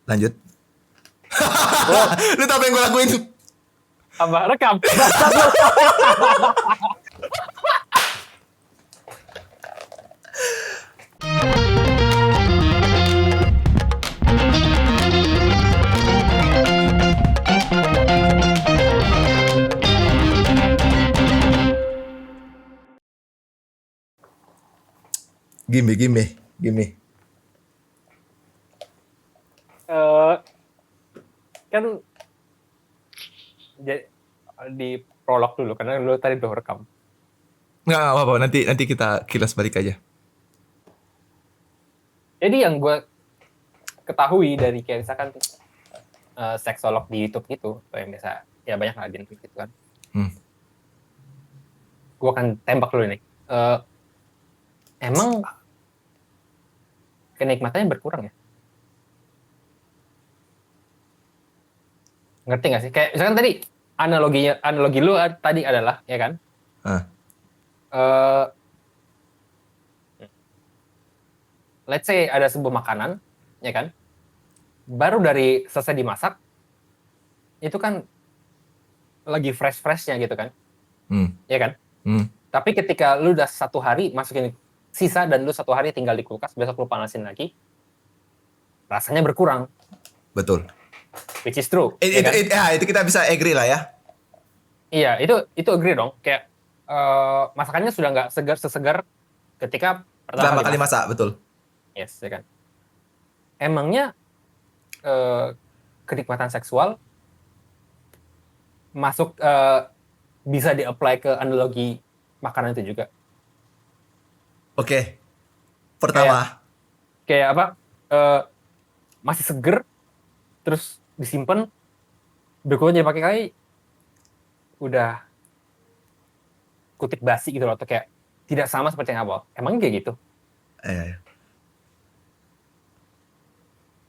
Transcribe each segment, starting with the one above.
Lanjut. Gua Lu tau apa yang gue lakuin? apa rekam. Gimme. Eh, kan di prolog dulu karena lu tadi udah rekam. Nggak apa-apa, nanti kita kilas balik aja. Jadi yang gue ketahui dari kayak misalkan seksolog di YouTube gitu, atau yang biasa ya banyak lah di YouTube gitu kan. Gue akan tembak dulu nih. Emang kenikmatannya berkurang ya? Ngerti nggak sih? Kayak misalkan tadi analogi lu tadi adalah ya kan? Let's say ada sebuah makanan, ya kan? Baru dari selesai dimasak, itu kan lagi fresh-freshnya gitu kan? Ya kan? Tapi ketika lu udah 1 hari masukin sisa dan lu 1 hari tinggal di kulkas, besok lu panasin lagi, rasanya berkurang. Betul. Which is true. Itu kita bisa agree lah ya. Iya, itu agree dong. Kayak masakannya sudah nggak sesegar ketika pertama kali masak, betul. Yes, ya kan. Emangnya kenikmatan seksual masuk bisa di-apply ke analogi makanan itu juga? Oke. Pertama. Kayak apa? Masih seger, terus disimpan, berikutnya dipakai kali, udah kutik basi gitu loh, atau kayak tidak sama seperti yang awal. Emangnya kayak gitu?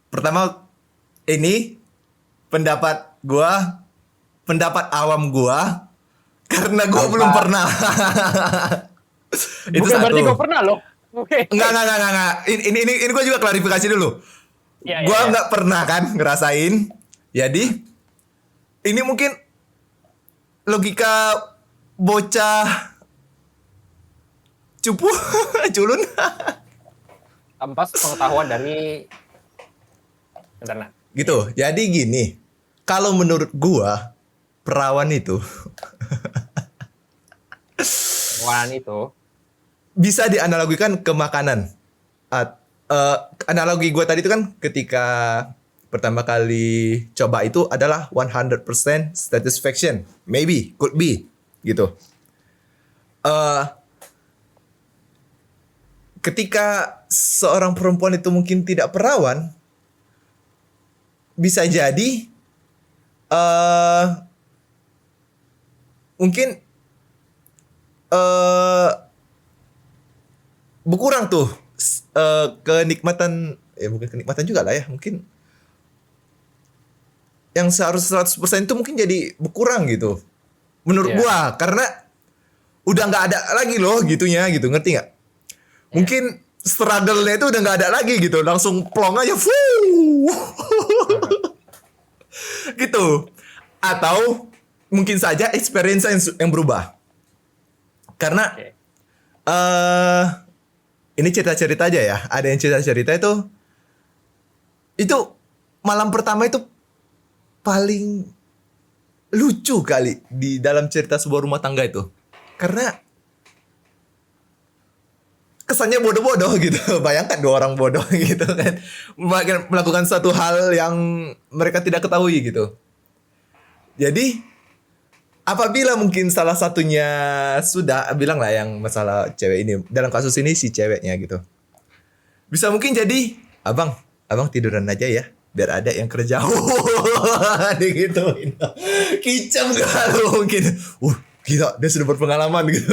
Pertama, ini pendapat awam gua, karena gua belum pernah. Itu bukan berarti gua pernah loh. Okay. Enggak. Ini gua juga klarifikasi dulu. Gua nggak pernah kan ngerasain. Jadi ini mungkin logika bocah cupu culun tanpa pengetahuan dari internet. Gitu. Jadi gini, kalau menurut gua perawan itu bisa dianalogikan ke makanan. Analogi gua tadi itu kan ketika pertama kali coba itu adalah 100% satisfaction. Maybe, could be gitu. Ketika seorang perempuan itu mungkin tidak perawan, bisa jadi mungkin berkurang tuh kenikmatan, bukan kenikmatan juga lah ya, mungkin yang seharusnya 100% itu mungkin jadi berkurang gitu. Menurut gua, karena udah nggak ada lagi loh gitunya gitu, ngerti nggak? Mungkin struggle-nya itu udah nggak ada lagi gitu, langsung plong aja, gitu. Atau mungkin saja experience yang berubah. Karena ini cerita-cerita aja ya. Ada yang cerita-cerita itu malam pertama itu paling lucu kali di dalam cerita sebuah rumah tangga itu. Karena kesannya bodoh-bodoh gitu. Bayangkan 2 orang bodoh gitu kan, melakukan satu hal yang mereka tidak ketahui gitu. Jadi apabila mungkin salah satunya sudah, bilang lah yang masalah cewek ini, dalam kasus ini si ceweknya gitu, bisa mungkin jadi abang tiduran aja ya, biar ada yang kerja. Gitu. Kicam kalau mungkin. Gila, dia sudah berpengalaman gitu.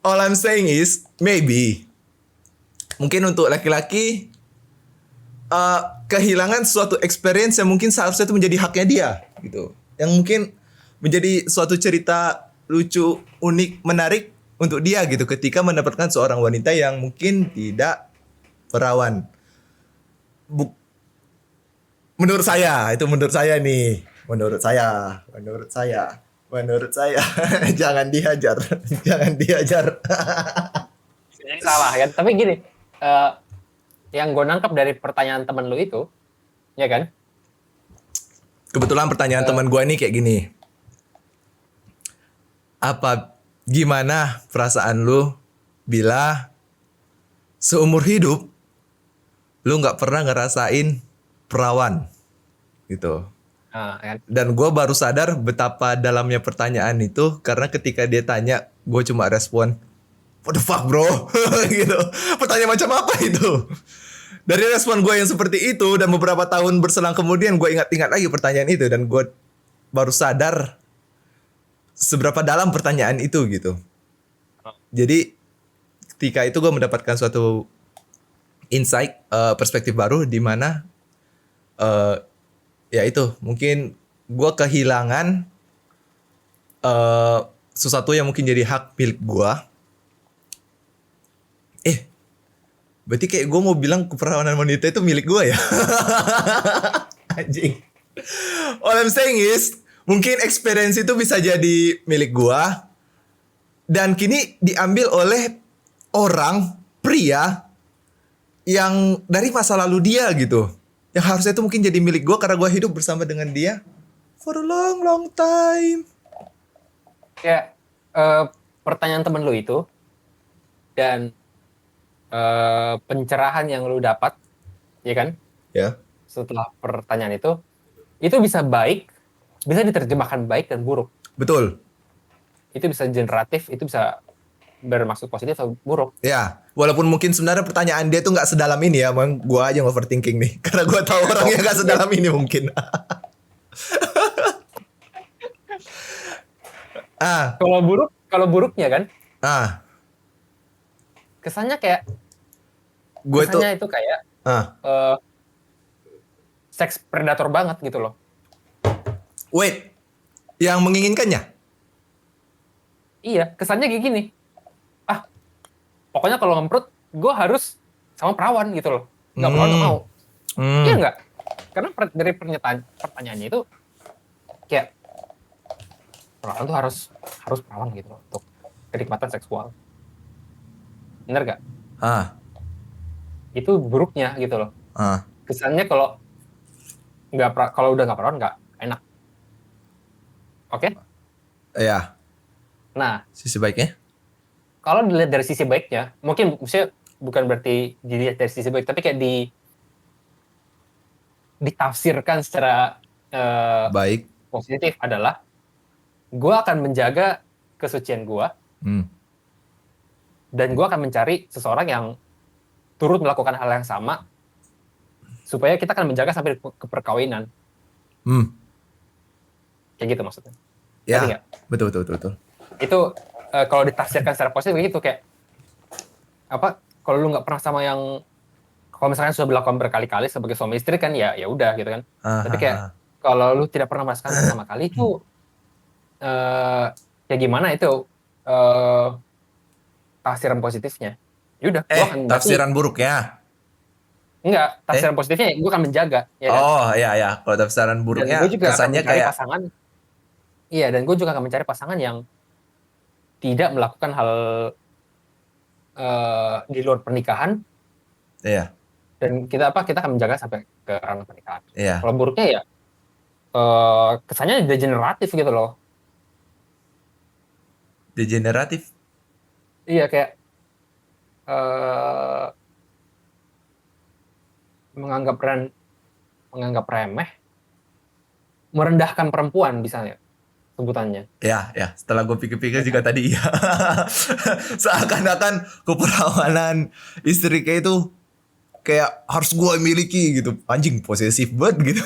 All I'm saying is maybe mungkin untuk laki-laki kehilangan suatu experience yang mungkin seharusnya itu menjadi haknya dia gitu. Yang mungkin menjadi suatu cerita lucu, unik, menarik untuk dia gitu ketika mendapatkan seorang wanita yang mungkin tidak perawan. buk menurut saya, itu menurut saya nih. Menurut saya. Jangan dihajar. Jangan dihajar. Jadi salah kan. Tapi gini, yang gue nangkap dari pertanyaan temen lu itu, ya kan? Kebetulan pertanyaan teman gue ini kayak gini. Gimana perasaan lu bila seumur hidup lu nggak pernah ngerasain perawan gitu? Kan? Dan gue baru sadar betapa dalamnya pertanyaan itu karena ketika dia tanya, gue cuma respon, what the fuck bro? Gitu. Pertanyaan macam apa itu? Dari respon gue yang seperti itu dan beberapa tahun berselang kemudian gue ingat-ingat lagi pertanyaan itu dan gue baru sadar seberapa dalam pertanyaan itu gitu. Jadi ketika itu gue mendapatkan suatu insight, perspektif baru di mana ya itu mungkin gue kehilangan sesuatu yang mungkin jadi hak milik gue. Berarti kayak gue mau bilang keperawanan wanita itu milik gue ya. Anjing. All I'm saying is mungkin experience itu bisa jadi milik gue dan kini diambil oleh orang pria yang dari masa lalu dia gitu. Yang harusnya itu mungkin jadi milik gue karena gue hidup bersama dengan dia for a long long time. Kayak pertanyaan temen lu itu dan pencerahan yang lu dapat, ya kan? Ya. Setelah pertanyaan itu bisa baik, bisa diterjemahkan baik dan buruk. Betul. Itu bisa generatif, itu bisa bermaksud positif atau buruk. Ya, walaupun mungkin sebenarnya pertanyaan dia tuh nggak sedalam ini ya, emang gue aja yang overthinking nih, karena gue tahu orangnya nggak sedalam ini mungkin. Kalau buruknya kan, kesannya itu kayak seks predator banget gitu loh. Wait, yang menginginkannya? Iya, kesannya kayak gini. Pokoknya kalau ngemprut, gue harus sama perawan gitu loh. Nggak perawan nggak mau. Iya nggak? Karena dari pertanyaannya itu kayak perawan tuh harus perawan gitu loh untuk kenikmatan seksual. Bener nggak? Itu buruknya gitu loh. Kesannya kalau udah nggak perawan nggak enak. Oke? Iya. Nah, Sisi baiknya? Kalau dilihat dari sisi baiknya, mungkin maksudnya bukan berarti dilihat dari sisi baik, tapi kayak ditafsirkan secara baik positif adalah gue akan menjaga kesucian gue dan gue akan mencari seseorang yang turut melakukan hal yang sama supaya kita akan menjaga sampai ke perkawinan. Kayak gitu maksudnya. Ya, betul. Itu kalau ditafsirkan secara positif gitu kayak kalau lu nggak pernah sama yang, kalau misalkan sudah dilakukan berkali-kali sebagai suami istri kan ya udah gitu kan. Tapi kayak kalau lu tidak pernah merasakan pertama kali itu kayak gimana itu tafsiran positifnya. Yaudah, tafsiran buruknya? Enggak, tafsiran positifnya gue akan menjaga. Ya kan? Oh ya. Kalau tafsiran buruknya kesannya kayak pasangan. Iya, dan gue juga akan mencari pasangan yang tidak melakukan hal di luar pernikahan. Iya. Dan kita akan menjaga sampai ke ranah pernikahan. Iya. Kalau buruknya ya kesannya degeneratif gitu loh. Degeneratif? Iya, kayak menganggap remeh, merendahkan perempuan misalnya sebutannya. Ya. Setelah gue pikir-pikir juga tadi ya. Seakan-akan keperawanan istri kayak itu kayak harus gue miliki gitu. Anjing, posesif banget gitu.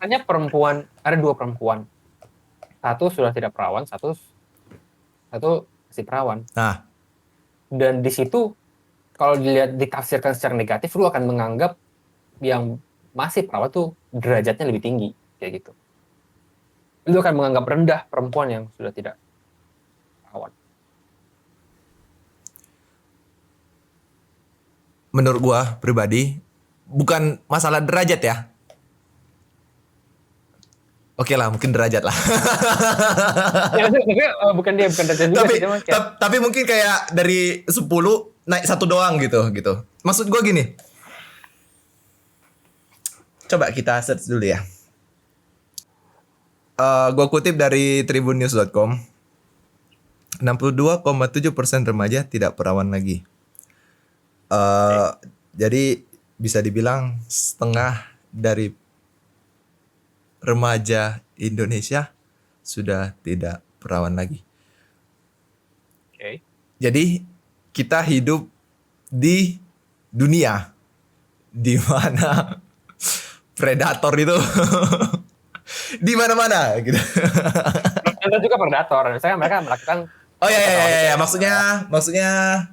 Hanya perempuan, ada 2 perempuan. Satu sudah tidak perawan, satu si perawan. Nah. Dan di situ kalau ditafsirkan secara negatif, lu akan menganggap yang masih perawan tuh derajatnya lebih tinggi kayak gitu. Lu akan menganggap rendah perempuan yang sudah tidak perawan. Menurut gua pribadi, bukan masalah derajat ya. Oke lah, mungkin derajat lah. Ya, tapi bukan derajat juga tapi sih, cuma kayak, tapi mungkin kayak dari 10 naik satu doang gitu. Maksud gue gini. Coba kita search dulu ya. Gue kutip dari tribunnews.com. 62,7% remaja tidak perawan lagi. Jadi bisa dibilang setengah dari remaja Indonesia sudah tidak perawan lagi. oke. Jadi kita hidup di dunia di mana predator itu di mana-mana gitu. Itu juga predator. Misalnya mereka melakukan. Oh ya. Maksudnya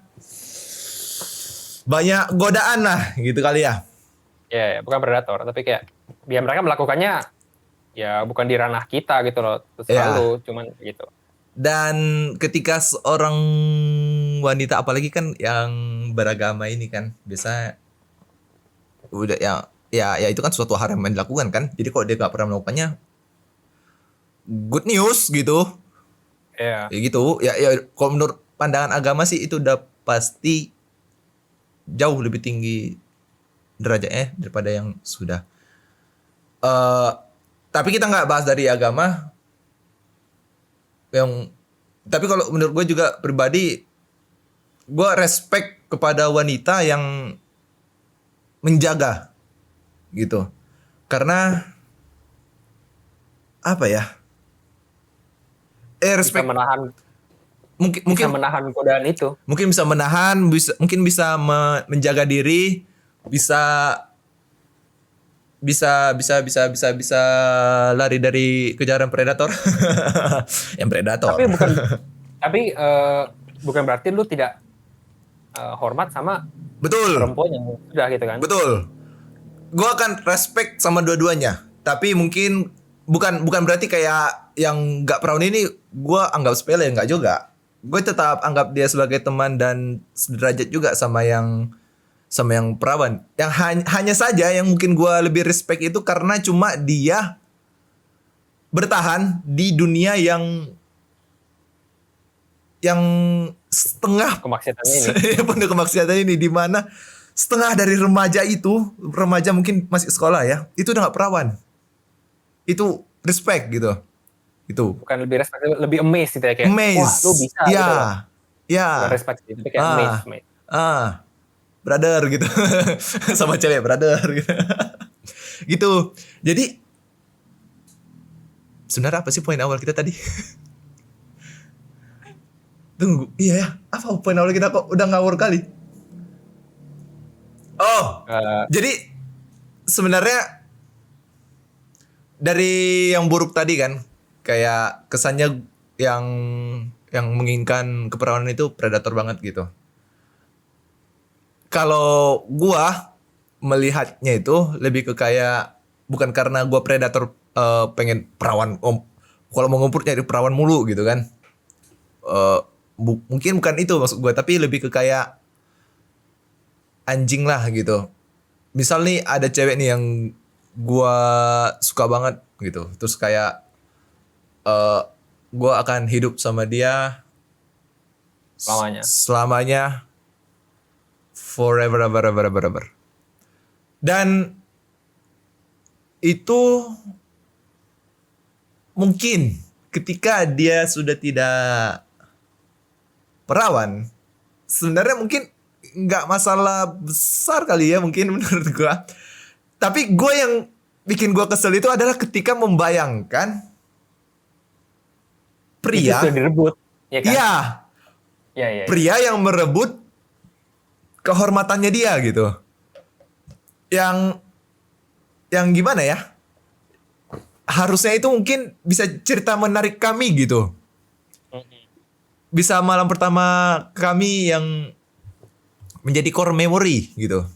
banyak godaan lah gitu kali ya. Ya, bukan predator, tapi kayak biar mereka melakukannya ya bukan di ranah kita gitu loh, selalu cuman gitu. Dan ketika seorang wanita, apalagi kan yang beragama ini kan, biasa udah ya itu kan suatu hal yang dilakukan kan. Jadi kalau dia gak pernah melakukannya, good news gitu. Iya. Ya gitu. Ya kalau menurut pandangan agama sih itu udah pasti jauh lebih tinggi derajatnya daripada yang sudah. Tapi kita nggak bahas dari agama. Tapi kalau menurut gue juga pribadi, gue respect kepada wanita yang menjaga gitu. Karena apa ya? Respect. Bisa menahan. Mungkin bisa menahan godaan itu. Mungkin bisa menahan, mungkin bisa menjaga diri, bisa lari dari kejaran predator. Yang predator. Tapi bukan berarti lu tidak hormat sama betul perempuan yang sudah gitu kan. Betul. Gue akan respect sama dua-duanya. Tapi mungkin bukan berarti kayak yang gak perawan ini gue anggap sepele, enggak juga. Gue tetap anggap dia sebagai teman dan sederajat juga sama yang perawan. Yang hanya saja yang mungkin gue lebih respect itu karena cuma dia bertahan di dunia yang setengah kemaksiatan ini. penuh kemaksiatan ini, di mana setengah dari remaja mungkin masih sekolah ya, itu udah gak perawan. Itu respect gitu. Itu bukan lebih respect, lebih amazed gitu ya, kayak wah lu bisa ya, gitu. Ya. Bukan respect gitu, tapi kayak amazed. Brother gitu. Sama cewek brother gitu. Gitu. Jadi sebenarnya apa sih poin awal kita tadi? Tunggu, iya ya. Apa poin awal kita kok udah ngawur kali? Jadi sebenarnya dari yang buruk tadi kan, kayak kesannya yang menginginkan keperawanan itu predator banget gitu. Kalau gua melihatnya itu lebih ke kayak bukan karena gua predator pengen perawan, kalau mau ngumpul nyari perawan mulu gitu kan. Mungkin bukan itu maksud gua, tapi lebih ke kayak anjing lah gitu. Misal nih ada cewek nih yang gua suka banget gitu. Terus kayak gue akan hidup sama dia selamanya, forever. Dan itu mungkin ketika dia sudah tidak perawan, sebenarnya mungkin nggak masalah besar kali ya mungkin menurut gue. Tapi gue yang bikin gue kesel itu adalah ketika membayangkan pria itu direbut, ya kan? Iya. Pria yang merebut kehormatannya dia gitu. Yang gimana ya? Harusnya itu mungkin bisa cerita menarik kami gitu. Bisa malam pertama kami yang menjadi core memory gitu.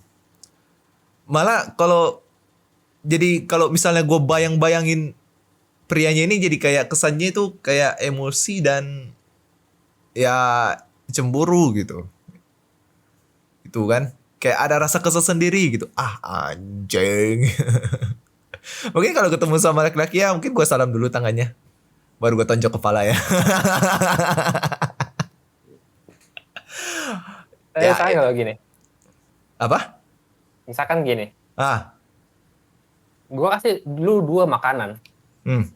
Malah kalau misalnya gue bayangin prianya ini jadi kayak kesannya itu kayak emosi dan ya cemburu gitu. Itu kan Kayak ada rasa kesel sendiri gitu. Ah, anjing. Mungkin kalau ketemu sama laki-laki ya mungkin gue salam dulu tangannya. Baru gue tonjok kepala ya. Ya, Misalkan kalau gini, apa? misalkan gini, Ah, gue kasih dulu 2 makanan, hmm.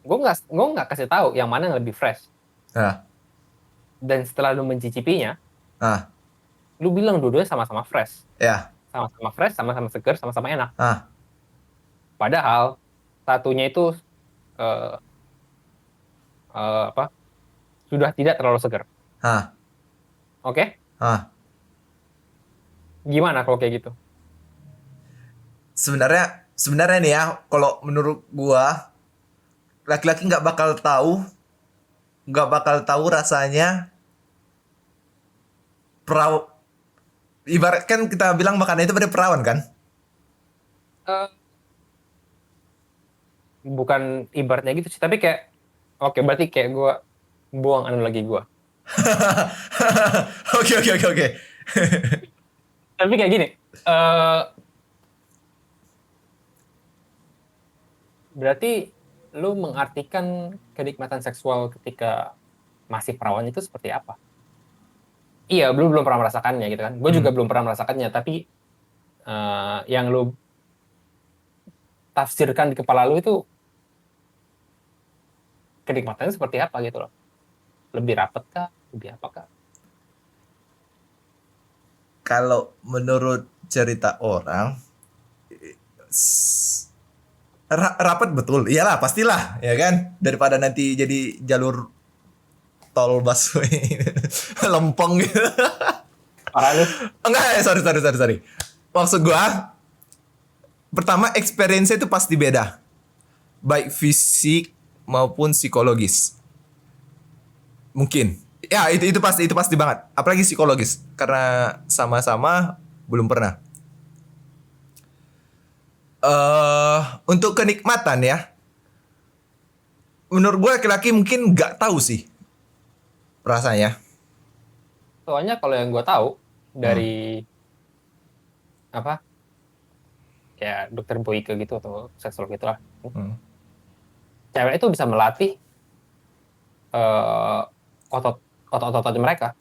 gue nggak kasih tahu yang mana yang lebih fresh. Ah, Dan setelah lu mencicipinya, ah, lu bilang dua-duanya sama-sama fresh, ya, sama-sama fresh, sama-sama seger, sama-sama enak. ah, Padahal satunya itu eh, apa? Sudah tidak terlalu seger. ah, Oke? ah. Gimana kalau kayak gitu? Sebenarnya nih ya, kalau menurut gua laki-laki nggak bakal tahu rasanya peraw. Ibarat kan kita bilang makanan itu pada perawan kan? Eh, bukan ibaratnya gitu sih, tapi kayak oke, berarti kayak gue buang anu lagi gue. Oke. Tapi kayak gini, eh berarti lu mengartikan kenikmatan seksual ketika masih perawan itu seperti apa? Iya, belum pernah merasakannya gitu kan. Gue juga belum pernah merasakannya, tapi yang lu tafsirkan di kepala lu itu kenikmatannya seperti apa gitu loh. Lebih rapet kah? Lebih apa kah? Kalau menurut cerita orang rapat betul, iyalah pastilah ya kan, daripada nanti jadi jalur tol busway lempeng gitu. Parah lu. Enggak, sorry. Maksud gua, pertama experience itu pasti beda, baik fisik maupun psikologis. Mungkin, ya itu pasti banget. Apalagi psikologis, karena sama-sama belum pernah. Untuk kenikmatan ya, menurut gue laki-laki mungkin nggak tahu sih rasanya. Soalnya kalau yang gue tahu dari apa, kayak dokter Boyke gitu atau seksolog gitu lah, cewek itu bisa melatih otot-otot mereka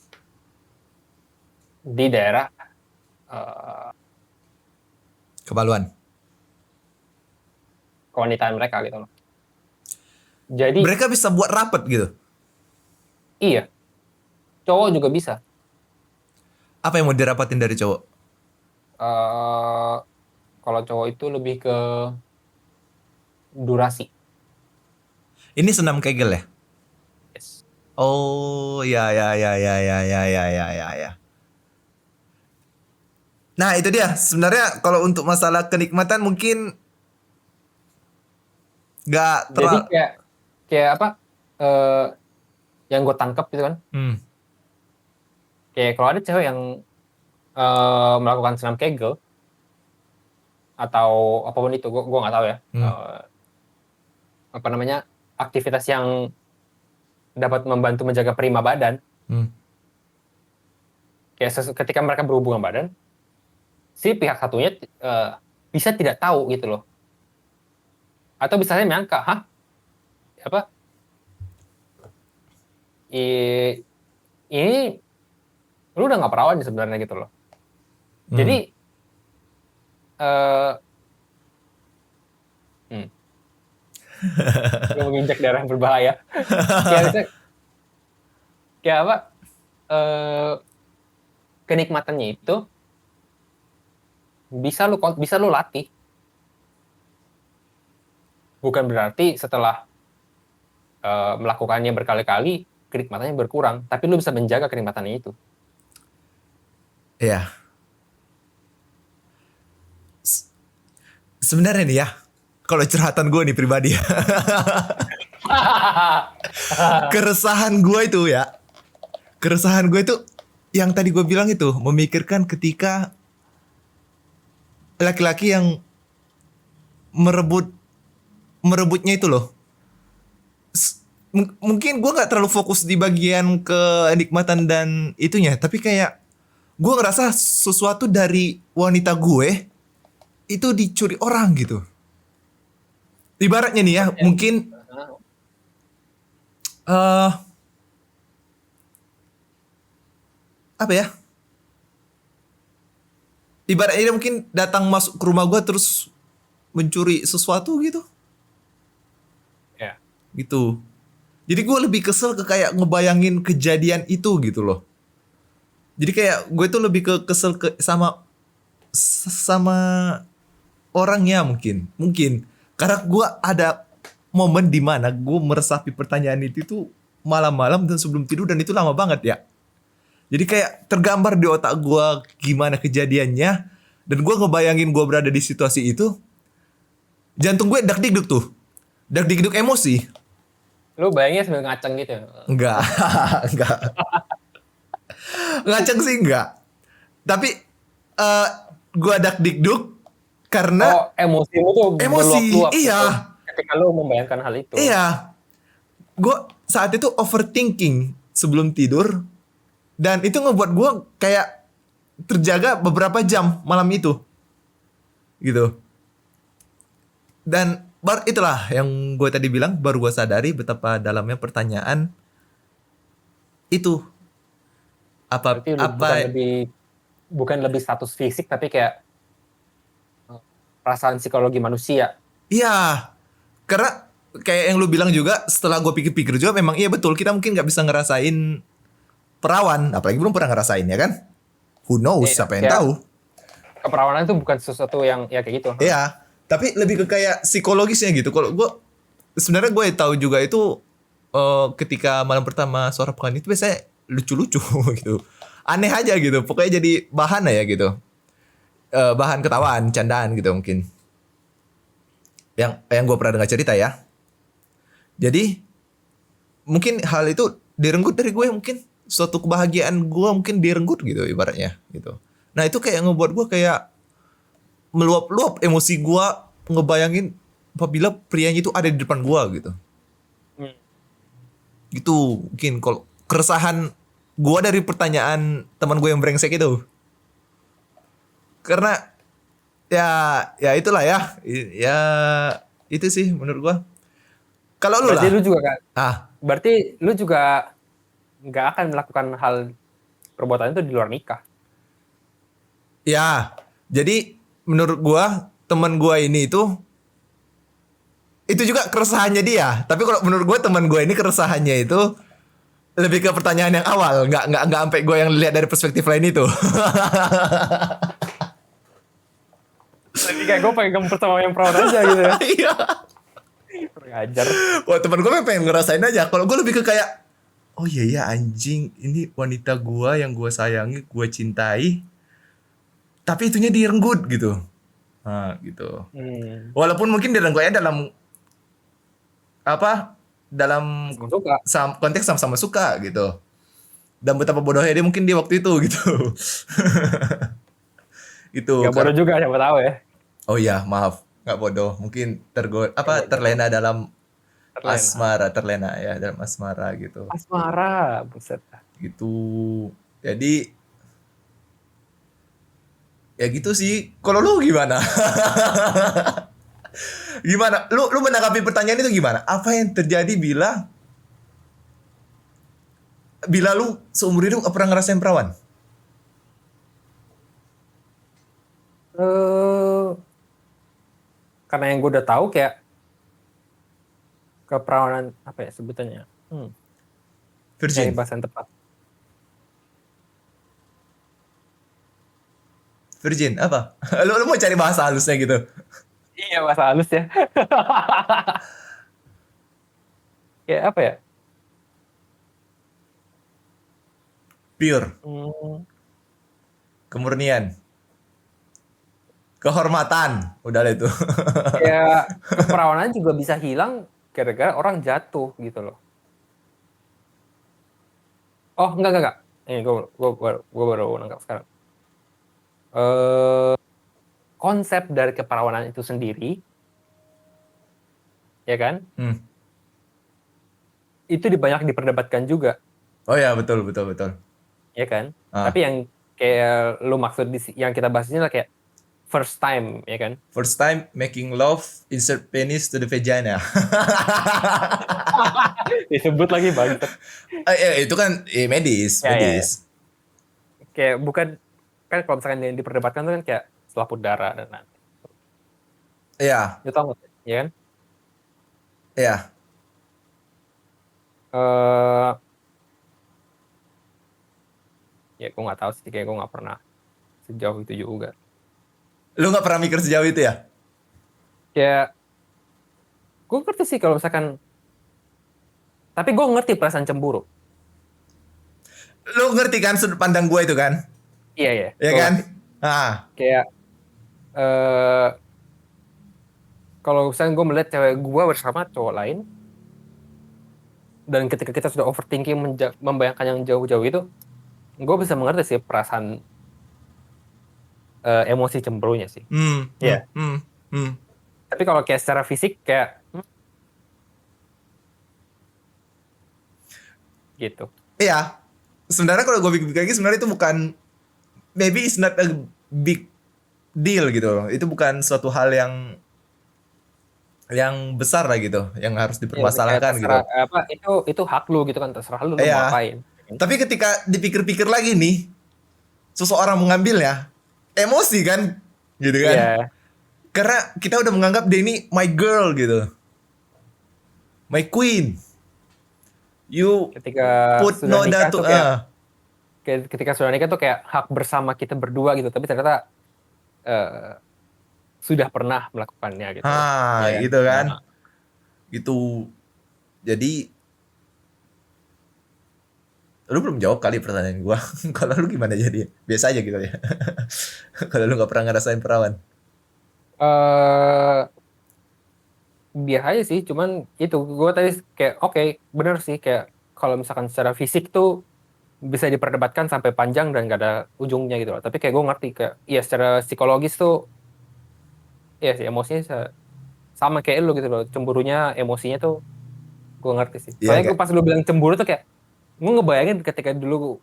di daerah Kebaluan. kewanitaan mereka gitu loh. Jadi Mereka bisa buat rapet gitu. iya, cowok juga bisa. Apa yang mau dirapatin dari cowok? Kalau cowok itu lebih ke durasi. Ini senam kegel ya? Yes. Oh, ya. Nah, itu dia. Sebenarnya kalau untuk masalah kenikmatan mungkin nggak Jadi terlalu. kayak apa? Yang gue tangkap gitu kan. Kayak kalau ada cewek yang melakukan senam kegel atau apapun itu, gue nggak tahu ya. Apa namanya, aktivitas yang dapat membantu menjaga prima badan. Kayak ketika mereka berhubungan badan, si pihak satunya bisa tidak tahu gitu loh, atau bisa saya menyangka, apa ini lu udah nggak perawan sebenarnya gitu loh. Jadi yang menginjak daerah yang berbahaya. Kayak apa, kenikmatannya itu bisa lu latih. Bukan berarti setelah melakukannya berkali-kali kenikmatannya berkurang, tapi lu bisa menjaga kenikmatannya itu. Iya. Sebenarnya nih ya, kalau curhatan gue nih pribadi ya. Keresahan gue itu yang tadi gue bilang itu, memikirkan ketika laki-laki yang merebutnya itu loh. Mungkin gue nggak terlalu fokus di bagian kenikmatan dan itunya, tapi kayak gue ngerasa sesuatu dari wanita gue itu dicuri orang gitu. Ibaratnya nih ya, mungkin eh apa ya? Ibaratnya dia mungkin datang masuk ke rumah gue terus mencuri sesuatu gitu. Ya. Gitu. Jadi gue lebih kesel ke kayak ngebayangin kejadian itu gitu loh. Jadi kayak gue tuh lebih ke kesel ke sama orangnya mungkin karena gue ada momen di mana gue meresapi pertanyaan itu tuh malam-malam dan sebelum tidur dan itu lama banget ya. Jadi kayak tergambar di otak gue gimana kejadiannya dan gue ngebayangin gue berada di situasi itu, jantung gue dak dikduk tuh, dak dikduk emosi. Lu bayangnya sambil ngaceng gitu ya? Enggak, enggak, ngaceng sih enggak. Tapi gue dak dikduk karena Oh, emosimu tuh emosi, meluap-luap gitu iya. ketika lu membayangkan hal itu. Iya, gue saat itu overthinking sebelum tidur dan itu ngebuat gue kayak terjaga beberapa jam malam itu, gitu. Dan itulah yang gue tadi bilang, baru gue sadari betapa dalamnya pertanyaan itu. Apa Berarti apa? bukan lebih status fisik tapi kayak perasaan psikologi manusia. Iya, karena kayak yang lu bilang juga, setelah gue pikir-pikir juga, memang iya betul kita mungkin nggak bisa ngerasain perawan, apalagi belum pernah ngerasain ya kan? Who knows, Iya, siapa yang kayak tahu? keperawanan itu bukan sesuatu yang ya kayak gitu. Iya, tapi lebih ke kayak psikologisnya gitu. Kalau gue sebenarnya gue tahu juga itu ketika malam pertama suara pekan itu biasanya lucu-lucu gitu, aneh aja gitu. Pokoknya jadi bahan ya gitu, bahan ketawaan, candaan gitu mungkin. Yang gue pernah dengar cerita ya. Jadi mungkin hal itu direnggut dari gue, mungkin suatu kebahagiaan gue mungkin direnggut gitu ibaratnya gitu. Nah itu kayak ngebuat gue kayak meluap-luap emosi gue ngebayangin apabila prianya itu ada di depan gue gitu. Hmm. Gitu mungkin kalau keresahan gue dari pertanyaan teman gue yang brengsek itu. Karena ya itulah ya. Ya itu sih menurut gue. Kalau lu Berarti lah. lu juga kan? Ah, Berarti lu juga nggak akan melakukan hal perbuatan itu di luar nikah. ya. Jadi menurut gue teman gue ini itu juga keresahannya dia. Tapi kalau menurut gue teman gue ini keresahannya itu lebih ke pertanyaan yang awal, nggak sampai gue yang lihat dari perspektif lain itu. Jadi kayak gue pengen sama yang perawan aja gitu ya. Iya. Ngajar. Wah teman gue pengen ngerasain aja. Kalau gue lebih ke kayak, oh iya ya anjing, ini wanita gue yang gue sayangi, gue cintai, tapi itunya direnggut gitu. Nah, gitu. Hmm. Walaupun mungkin direnggutnya dalam apa? Dalam Suka. konteks sama-sama suka gitu. Dan betapa bodohnya dia mungkin di waktu itu gitu. Itu Gak bodoh juga siapa tahu ya. oh iya, maaf, nggak bodoh. Mungkin Coba terlena dalam terlena. asmara, terlena ya dalam asmara gitu. Asmara, buset. Gitu. Jadi ya gitu sih. Kalau lu gimana? Gimana? Lu menanggapi pertanyaan itu gimana? Apa yang terjadi bila lu seumur hidup nggak pernah ngerasain perawan? Eh, karena yang gue udah tahu kayak keperawanan apa ya sebutannya? Cari Virgin. bahasa yang tepat. Virgin apa? Lu mau cari bahasa halusnya gitu? Iya bahasa halus ya. Kayak apa ya? Pure, Hmm, kemurnian, kehormatan, udah lah itu. kayak keperawanan juga bisa hilang gara-gara orang jatuh gitu loh. Oh enggak. Ini gue baru nangkap sekarang. Konsep dari keperawanan itu sendiri, ya kan? Itu banyak diperdebatkan juga, Oh ya betul. ya kan? Ah. Tapi yang kayak lu maksud yang kita bahas ini lah kayak first time, ya kan? First time making love, insert penis to the vagina. Disebut lagi bang. Itu kan medis, Ya, ya, ya. medis. Kayak bukan, kan kalau misalkan yang diperdebatkan tuh kan kayak selaput darah dan lain. Iya, Lu tau nggak? Ya kan? iya. Ya gue nggak tahu sih, kayak gue nggak pernah sejauh itu juga. Lu nggak pernah mikir sejauh itu ya? Kayak gue ngerti sih kalau misalkan, tapi gue ngerti perasaan cemburu. Lu ngerti kan sudut pandang gue itu kan? Iya, iya, Ya gue kan? ngerti. Ah, Kayak eh kalau misalnya gue melihat cewek gue bersama cowok lain, dan ketika kita sudah overthinking membayangkan yang jauh-jauh itu, gue bisa mengerti sih perasaan emosi cemburunya sih. Iya. Tapi kalau kayak secara fisik kayak gitu. Iya. Sebenarnya kalau gue pikir lagi sebenarnya itu bukan, maybe it's not a big deal gitu loh. Itu bukan suatu hal yang besar lah gitu, yang harus Ya, kayak dipermasalahkan gitu. terserah apa itu hak lu gitu kan, terserah lu mau Iya. ngapain. Tapi ketika dipikir-pikir lagi nih, seseorang mengambilnya, emosi kan, gitu kan? Iya. Karena kita udah menganggap dia ini my girl gitu, my queen. You Ketika put sudah no nikah that to tuh kayak ketika sudah nikah tuh kayak hak bersama kita berdua gitu, tapi ternyata eh, sudah pernah melakukannya gitu. Ya kan? gitu kan? Nah, Gitu. Jadi lu belum jawab kali pertanyaan gua. Kalau lu gimana jadi? Biasa aja gitu ya. Kalau lu nggak pernah ngerasain perawan. eh biasa aja sih, cuman itu gue tadi kayak oke, bener sih kayak kalau misalkan secara fisik tuh bisa diperdebatkan sampai panjang dan gak ada ujungnya gitu loh. Tapi kayak gue ngerti kayak ya secara psikologis tuh ya sih emosinya sama kayak lu gitu loh, cemburunya emosinya tuh gue ngerti sih. Iya Soalnya gue enggak? pas lu bilang cemburu tuh kayak gue ngebayangin ketika dulu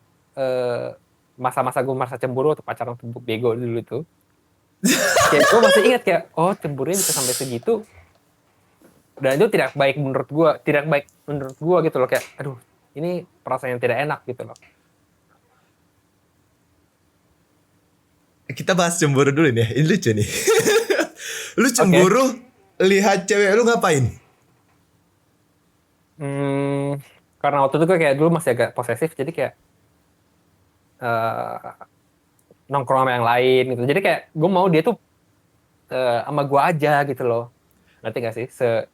masa-masa gue merasa cemburu atau pacaran tuh bego dulu tuh, kayak gue masih ingat kayak oh cemburunya bisa sampai segitu, dan itu tidak baik menurut gue gitu loh, kayak aduh ini perasaan yang tidak enak gitu loh. Kita bahas cemburu dulu nih. Ini lucu nih. Lu cemburu lihat cewek lu ngapain? Karena waktu itu gue kayak dulu masih agak posesif, jadi kayak nongkrong sama yang lain gitu, jadi kayak gue mau dia tuh sama gue aja gitu loh, ngerti gak sih, se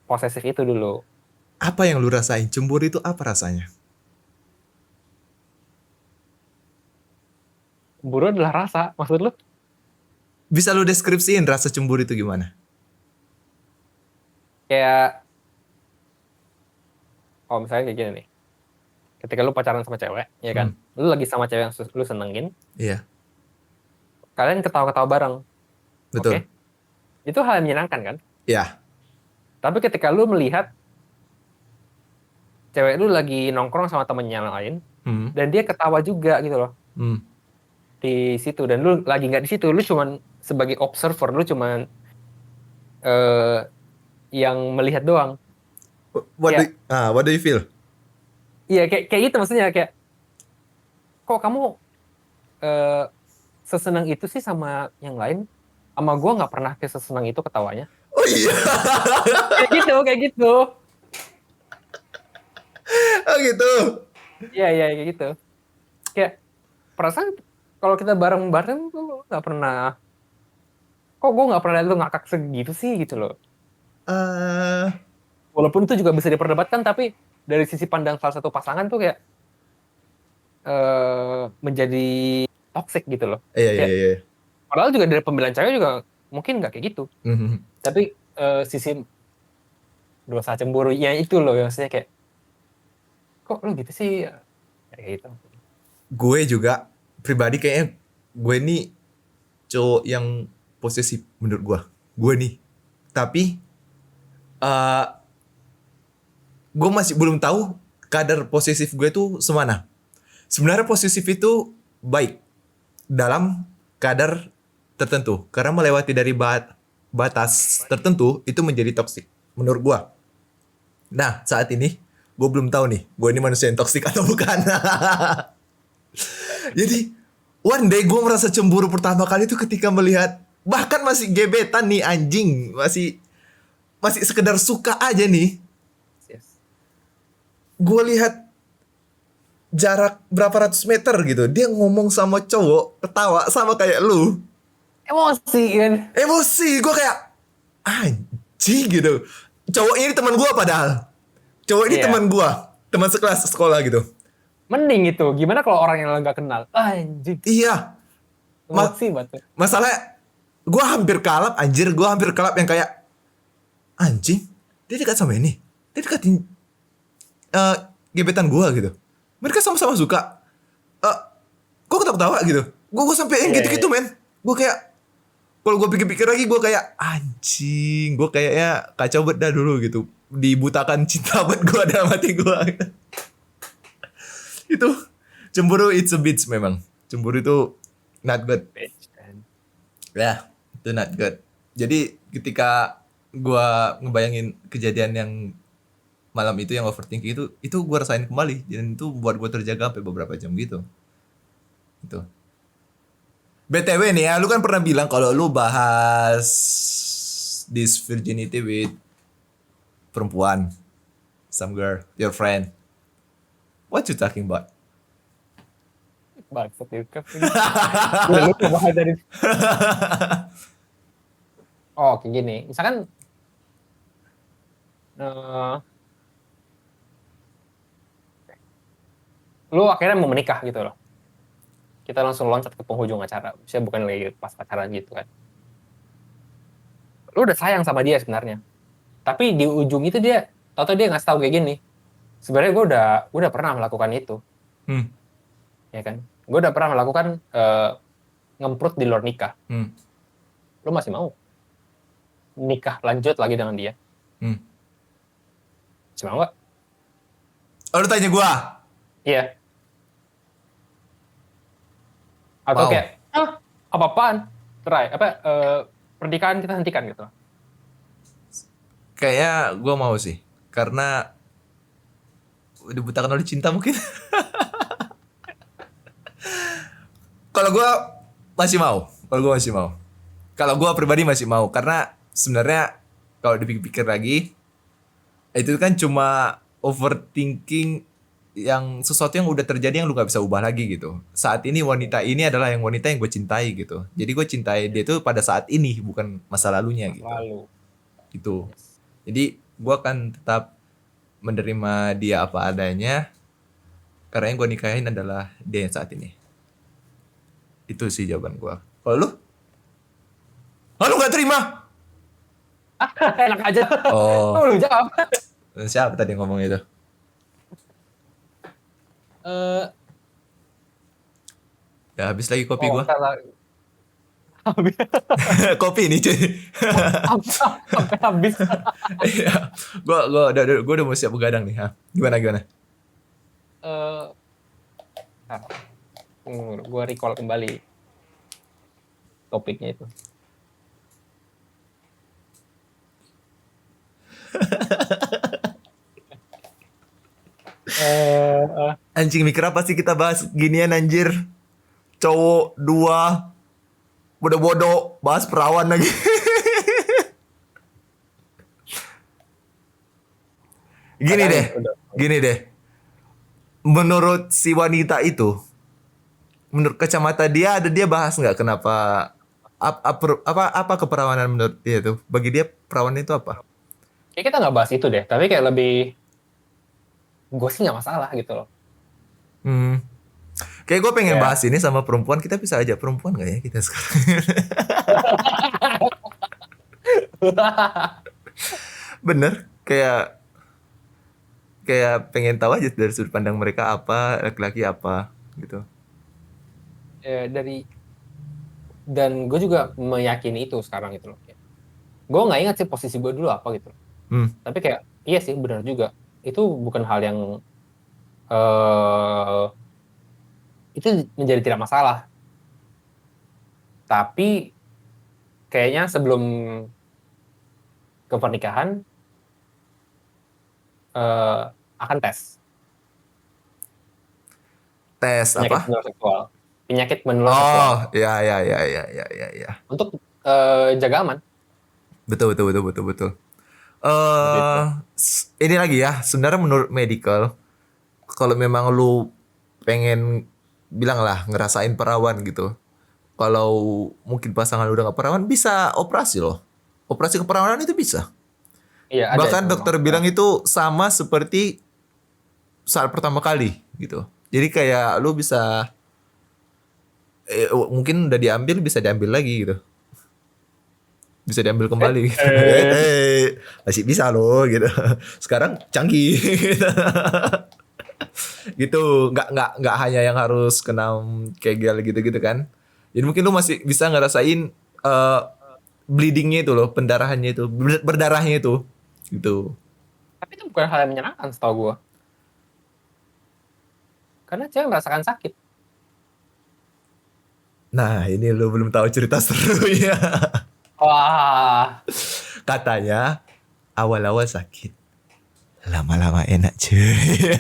posesif itu dulu. Apa yang lu rasain? Cemburu itu apa rasanya? Cemburu adalah rasa, maksud lu? Bisa lu deskripsiin rasa cemburu itu gimana? Kayak kalau misalnya kayak gini nih, ketika lu pacaran sama cewek ya kan, lu lagi sama cewek yang lu senengin, Iya, kalian ketawa-ketawa bareng, betul. oke? Itu hal yang menyenangkan kan. Iya. Tapi ketika lu melihat cewek lu lagi nongkrong sama temennya yang lain dan dia ketawa juga gitu loh di situ, dan lu lagi nggak di situ, lu cuman sebagai observer, lu cuman yang melihat doang. What do you feel? Iya, kayak gitu maksudnya, kayak kok kamu sesenang itu sih sama yang lain, sama gue nggak pernah kayak sesenang itu ketawanya. Oh iya. Kayak gitu. Oh gitu. Iya kayak gitu. Kayak perasaan kalau kita bareng-bareng tuh nggak pernah, kok gue nggak pernah lihat lu ngakak segitu sih gitu loh. Walaupun itu juga bisa diperdebatkan, tapi dari sisi pandang salah satu pasangan tuh kayak menjadi toxic gitu loh. Iya. Padahal juga dari pembelaan cewek juga mungkin nggak kayak gitu. Tapi sisi dosa cemburu ya itu loh, maksudnya kayak kok lu gitu sih, kayak gitu. Gue juga pribadi kayaknya gue ini cowok yang posesif menurut gue. Gue nih. Tapi gue masih belum tahu kadar posesif gue tuh semana. Sebenarnya posesif itu baik dalam kadar tertentu. Karena melewati dari batas tertentu itu menjadi toksik menurut gua. Nah, saat ini gue belum tahu nih, gue ini manusia yang toksik atau bukan. Jadi, one day gue merasa cemburu pertama kali itu ketika melihat, bahkan masih gebetan nih anjing, masih sekedar suka aja nih. Yes. Gue lihat jarak berapa ratus meter gitu, dia ngomong sama cowok, ketawa sama kayak lu. Emosi kan. Emosi, gue kayak anjing gitu. Cowok ini teman gue padahal. Cowok ini Iya. teman gue, teman sekelas sekolah gitu. Mending itu. Gimana kalau orang yang lo nggak kenal? Anjing. Iya. Emosi banget. Masalah gue hampir kalap anjir, gue hampir kalap yang kayak anjing, dia dekat sama ini, dia dekatin gebetan gue gitu. Mereka sama-sama suka. Kok ketawa-ketawa gitu. Gue sampai yang Iya, gitu-gitu men. Gue kayak kalau gue pikir-pikir lagi gue kayak anjing, gue kayaknya kacau banget dah dulu gitu. Dibutakan cinta buat gue dalam hati gue. Itu cemburu it's a bitch memang. Cemburu itu not good. Ya, itu not good. Jadi ketika gua ngebayangin kejadian yang malam itu yang overthinking itu gua rasain kembali dan itu buat gua terjaga sampai beberapa jam gitu. Itu. BTW nih ya, lu kan pernah bilang kalau lu bahas this virginity with perempuan, some girl, your friend. What you talking about? Bangsat itu. Udah lupa bahas dari. Oh, kayak gini. Misalkan lu akhirnya mau menikah gitu loh. Kita langsung loncat ke penghujung acara. Maksudnya bukan lagi pas pacaran gitu kan. Lu udah sayang sama dia sebenarnya. Tapi di ujung itu dia, tau dia ngasih tahu kayak gini. Sebenarnya gue udah pernah melakukan itu. Ya kan? Gue udah pernah melakukan ngemprut di luar nikah. Lu masih mau nikah lanjut lagi dengan dia? Masih mau nggak? Oh, lu tanya gua? Iya. Atau Wow. kayak apa-apaan? Pernikahan kita hentikan gitu. Kayaknya gue mau sih, karena dibutakan oleh cinta mungkin. Kalau gue masih mau, kalau gue pribadi masih mau, karena sebenarnya kalau dipikir-pikir lagi, itu kan cuma overthinking yang sesuatu yang udah terjadi yang lu gak bisa ubah lagi gitu. Saat ini wanita ini adalah wanita yang gue cintai gitu. Jadi gue cintai dia tuh pada saat ini, bukan masa lalunya gitu. Gitu. Jadi gue akan tetap menerima dia apa adanya, karena yang gue nikahin adalah dia yang saat ini. Itu sih jawaban gue. Kalau lu? Lu gak terima? Enak aja. Oh. Lu jawab. Siapa tadi yang ngomong itu? Ya habis lagi kopi gue. Kopi nih cuy. Sampai habis. Iya. Gue udah mau siap begadang nih. Gimana? Gue recall kembali topiknya itu. Anjing, mikir apa sih kita bahas ginian anjir? Cowok 2 bodoh-bodoh bahas perawan lagi. Gini deh. Menurut si wanita itu, menurut kacamata dia bahas nggak kenapa apa keperawanan menurut dia tuh? Bagi dia perawan itu apa? Kayak kita nggak bahas itu deh, tapi kayak lebih gue sih nggak masalah gitu loh. Kayak gue pengen bahas ini sama perempuan. Kita bisa ajak perempuan nggak ya kita sekarang? Bener, kayak pengen tahu aja dari sudut pandang mereka apa, laki-laki apa gitu. Dan gue juga meyakini itu sekarang gitu loh. Gue nggak ingat sih posisi gue dulu apa gitu. Tapi kayak iya sih benar juga. Itu bukan hal yang itu menjadi tidak masalah. Tapi kayaknya sebelum ke pernikahan akan tes Tes penyakit apa? menular seksual, penyakit menular seksual Oh, ya ya ya ya ya ya ya. untuk jaga aman Betul betul betul betul betul. gitu. Ini lagi ya, sebenarnya menurut medical, kalau memang lu pengen bilang lah ngerasain perawan gitu. Kalau mungkin pasangan lu udah gak perawan, bisa operasi loh. Operasi keperawanan itu bisa. Iya ada itu Bahkan memang. dokter bilang itu sama seperti saat pertama kali gitu. Jadi kayak lu bisa mungkin udah diambil bisa diambil lagi gitu. Bisa diambil Eh, kembali gitu. eh, Masih bisa loh gitu. Sekarang canggih gitu. Gitu. Nggak hanya yang harus kena kegel gitu-gitu kan. Jadi mungkin lu masih bisa ngerasain bleedingnya itu loh, pendarahannya itu, berdarahnya itu gitu. tapi itu bukan hal yang menyenangkan setahu gue, karena cewek merasakan sakit. Nah, ini lu belum tahu cerita serunya. Wah, Katanya awal-awal sakit, lama-lama enak cuy.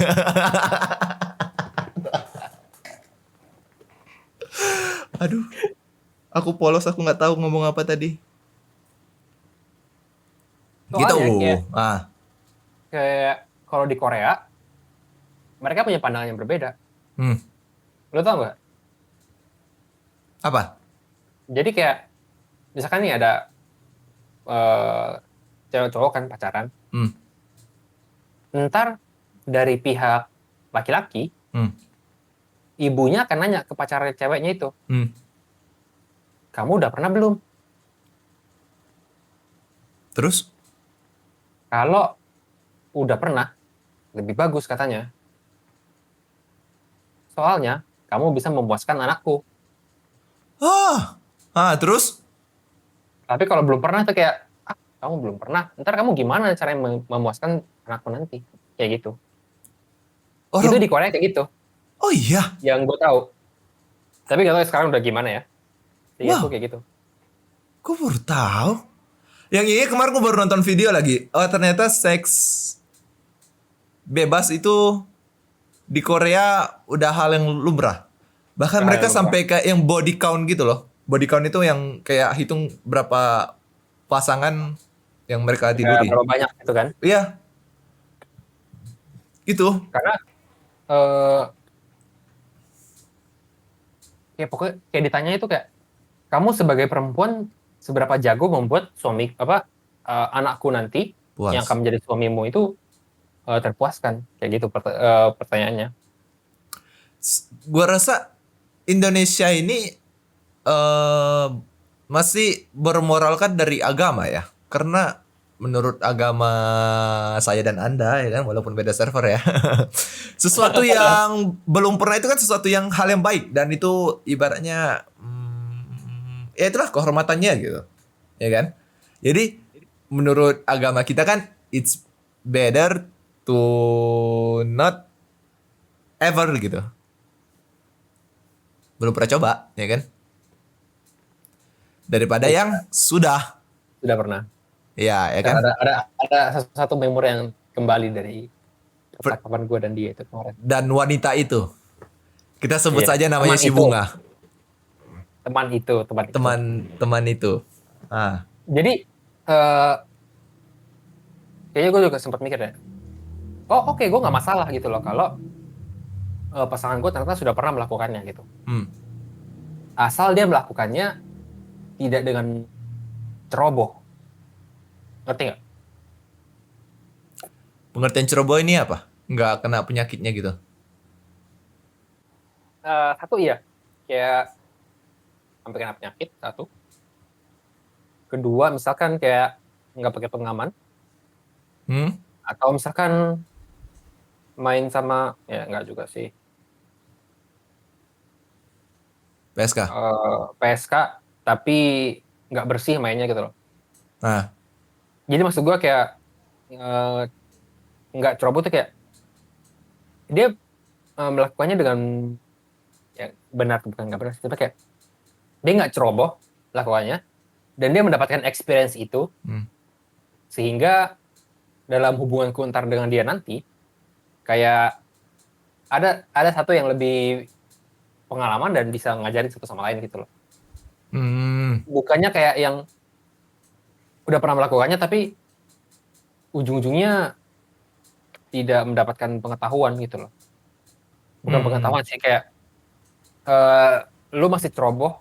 Aduh, aku polos, aku nggak tahu ngomong apa tadi. Gitu. soalnya kayak Ah, kayak kalau di Korea mereka punya pandangan yang berbeda. hmm, Lo tau nggak? apa? Jadi kayak misalkan nih ada eh, cewek cowok kan pacaran, Hmm, ntar dari pihak laki-laki hmm, ibunya akan nanya ke pacar ceweknya itu, hmm. kamu udah pernah belum? Terus? Kalau udah pernah, lebih bagus katanya. Soalnya kamu bisa memuaskan anakku. Terus? Tapi kalau belum pernah tuh kayak, kamu belum pernah, ntar kamu gimana caranya memuaskan anakku nanti? Kayak gitu. Itu Orang, di Korea kayak gitu, oh iya, yang gue tahu. Tapi gak tahu sekarang udah gimana ya. Seingatku wow, kayak gitu. gue baru tahu. Yang ini kemarin gue baru nonton video lagi. Oh ternyata seks bebas itu di Korea udah hal yang lumrah. Bahkan Udah hal mereka yang lumrah. sampai kayak yang body count gitu loh. Body count itu yang kayak hitung berapa pasangan yang mereka tiduri. Berapa banyak gitu kan. Iya, itu. Karena eh kayak pokoknya kayak ditanya itu kayak, kamu sebagai perempuan seberapa jago membuat suami apa anakku nanti yang Puas. akan menjadi suamimu itu terpuaskan, kayak gitu pertanyaannya. Gua rasa Indonesia ini eh masih bermoralkan dari agama ya. Karena menurut agama saya dan Anda ya kan walaupun beda server ya. Sesuatu yang belum pernah itu kan sesuatu yang hal yang baik dan itu ibaratnya ya itulah kehormatannya gitu. Ya kan? Jadi menurut agama kita kan it's better to not ever gitu. Belum pernah coba, ya kan? Daripada Iya, yang sudah. sudah pernah. Ya, ya Dan kan? ada satu memori yang kembali dari percakapan gue dan dia itu kemarin. Dan wanita itu. Kita sebut Iya, saja namanya teman si itu, Bunga. teman itu, teman itu. Teman-teman itu. Ah. Jadi eh kayaknya gue juga sempat mikir ya. Oh oke, gue nggak masalah gitu loh kalau pasangan gue ternyata sudah pernah melakukannya gitu. Hmm. Asal dia melakukannya tidak dengan ceroboh. Ngerti nggak? Pengertian ceroboh ini apa? Nggak kena penyakitnya gitu. Satu iya, kayak sampai kena penyakit, satu. Kedua, misalkan kayak nggak pakai pengaman, Hmm? atau misalkan main sama, ya nggak juga sih, PSK. PSK, tapi nggak bersih mainnya gitu loh. Nah, Jadi maksud gue kayak eh, nggak ceroboh tuh kayak dia melakukannya dengan ya benar bukan nggak benar, tapi kayak dia nggak ceroboh lakukannya, dan dia mendapatkan experience itu, sehingga dalam hubunganku ntar dengan dia nanti kayak ada satu yang lebih pengalaman dan bisa ngajarin satu sama lain gitu loh. Bukannya kayak yang udah pernah melakukannya tapi ujung-ujungnya tidak mendapatkan pengetahuan gitu loh. Bukan pengetahuan sih, kayak lu masih ceroboh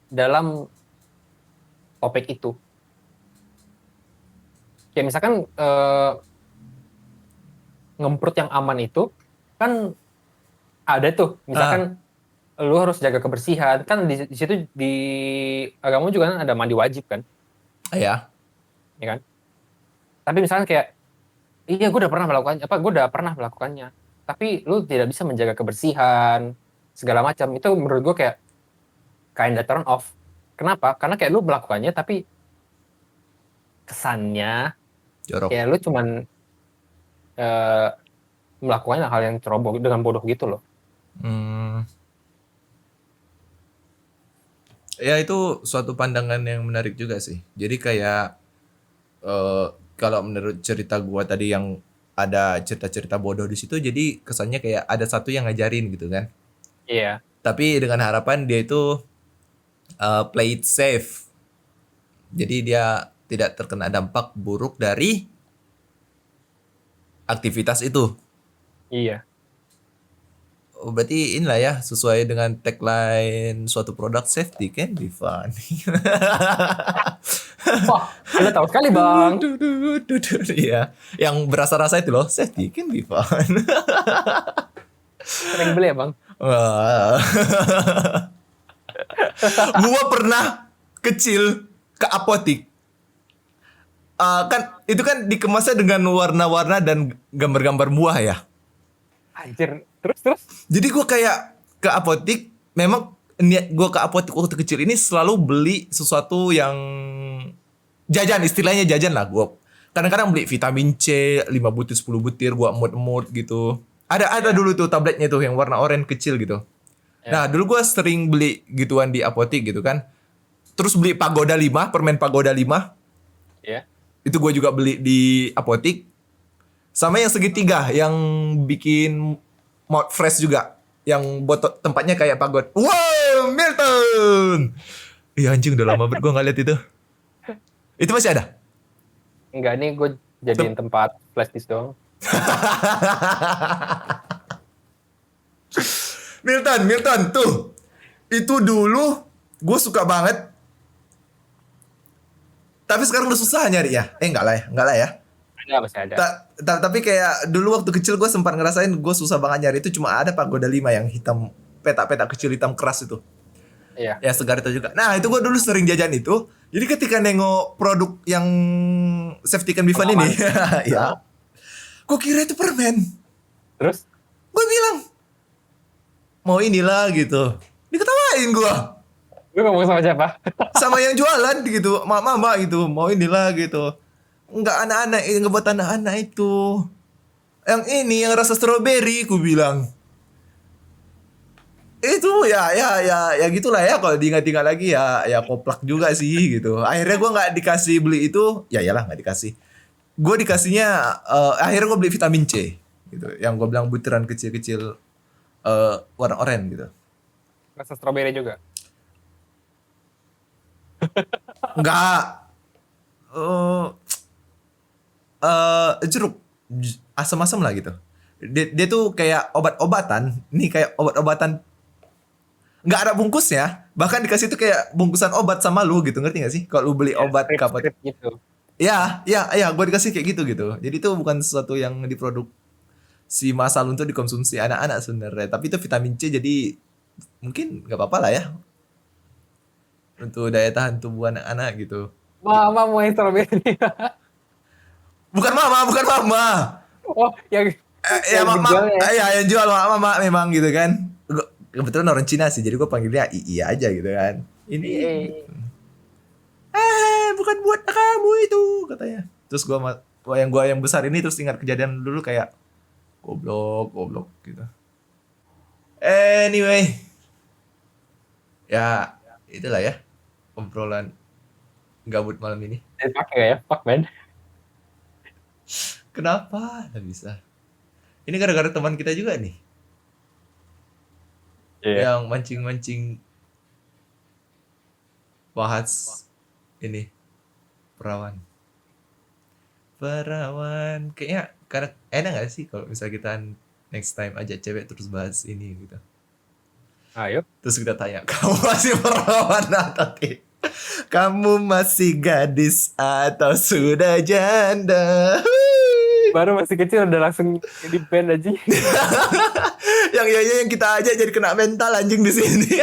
dalam topik itu. Kayak misalkan ngemprut yang aman itu kan ada tuh, misalkan lu harus jaga kebersihan kan, di situ di agama juga kan ada mandi wajib kan, ya kan. Tapi misalkan kayak iya gue udah pernah melakukannya, tapi lu tidak bisa menjaga kebersihan segala macam, itu menurut gue kayak kinda turn off. Kenapa? Karena kayak lu melakukannya tapi kesannya jorok. kayak lu cuman melakukan hal yang ceroboh dengan bodoh gitu loh. Ya itu suatu pandangan yang menarik juga sih. Jadi kayak kalau menurut cerita gua tadi yang ada cerita-cerita bodoh di situ, jadi kesannya kayak ada satu yang ngajarin gitu kan. Iya. Tapi dengan harapan dia itu play it safe. Jadi dia tidak terkena dampak buruk dari aktivitas itu. Iya. Oh, berarti inilah ya sesuai dengan tagline suatu produk, safety can be fun. Wah, Anda tahu sekali Bang. Iya, yang berasa-rasa itu loh, safety can be fun. Sering beli ya Bang? Wah. Gua pernah kecil ke apotik. Kan itu kan dikemasnya dengan warna-warna dan gambar-gambar buah ya. Anjir, terus? Jadi gue kayak ke apotik, memang niat gue ke apotik waktu kecil ini selalu beli sesuatu yang jajan, istilahnya jajan lah. Gue kadang-kadang beli vitamin C 5 butir 10 butir, gue emut-emut gitu. Ada dulu tuh tabletnya tuh yang warna oranye kecil gitu. Nah dulu gue sering beli gituan di apotik gitu kan. Terus beli Pagoda 5, permen Pagoda 5. Iya. Itu gue juga beli di apotik. Sama yang segitiga yang bikin mouth fresh juga, yang botol tempatnya kayak pagot. Wow, Milton. Iya anjing udah lama banget gue nggak lihat itu. Itu masih ada? Enggak, nih gue jadiin tempat flash disk doang. Milton tuh. Itu dulu gue suka banget. Tapi sekarang udah susah nyari ya. Enggak lah ya. Enggak, masih ada. Tapi kayak dulu waktu kecil gue sempat ngerasain gue susah banget nyari itu, cuma ada Pagoda 5 yang hitam, petak-petak kecil hitam keras itu. Iya. Ya segar itu juga. Nah itu gue dulu sering jajan itu. Jadi ketika nengok produk yang safety can be fun ini, ya, gue kira itu permen. Terus? Gue bilang mau inilah gitu. Diketawain gue. Lu ngomong sama siapa? Sama yang jualan gitu, mama gitu, mau inilah gitu. Enggak anak-anak, enggak buat anak-anak itu. Yang ini yang rasa strawberry, ku bilang. Itu ya gitulah ya, kalau diingat-ingat lagi ya koplak juga sih gitu. Akhirnya gue nggak dikasih beli itu, ya iyalah nggak dikasih. Gue dikasihnya akhirnya gue beli vitamin C gitu, yang gue bilang butiran kecil-kecil warna oranye gitu. Rasa strawberry juga? Enggak. Jeruk asam-asam lah gitu. Dia tuh kayak obat-obatan. Nih kayak obat-obatan. Nggak ada bungkusnya. Bahkan dikasih tuh kayak bungkusan obat sama lu gitu. Ngerti gak sih? Kalau lu beli obat kapan? Gitu. Ya, gue dikasih kayak gitu. Jadi itu bukan sesuatu yang diproduk si masal untuk dikonsumsi anak-anak sebenarnya. Tapi itu vitamin C, jadi mungkin nggak apa-apa lah ya. Untuk daya tahan tubuh anak-anak gitu. Mama mau yang strawberry. Bukan mama. Oh, yang yang jual mama memang gitu kan. Kebetulan orang Cina sih, jadi gue panggilnya iya aja gitu kan. Ini bukan buat kamu itu katanya. Terus gue yang besar ini terus ingat kejadian dulu kayak goblok gitu. Anyway, ya itulah ya obrolan gabut malam ini. Dipakai ya, fuck man. Kenapa nggak bisa? Ini gara-gara teman kita juga nih, yang mancing-mancing bahas ini perawan. Kayaknya karena enak gak sih kalau misal kita next time ajak cewek terus bahas ini gitu. Ayo. Terus kita tanya, kamu masih perawan atau tidak? Kamu masih gadis atau sudah janda? Baru masih kecil udah langsung di band aja. yang kita aja jadi kena mental anjing di sini.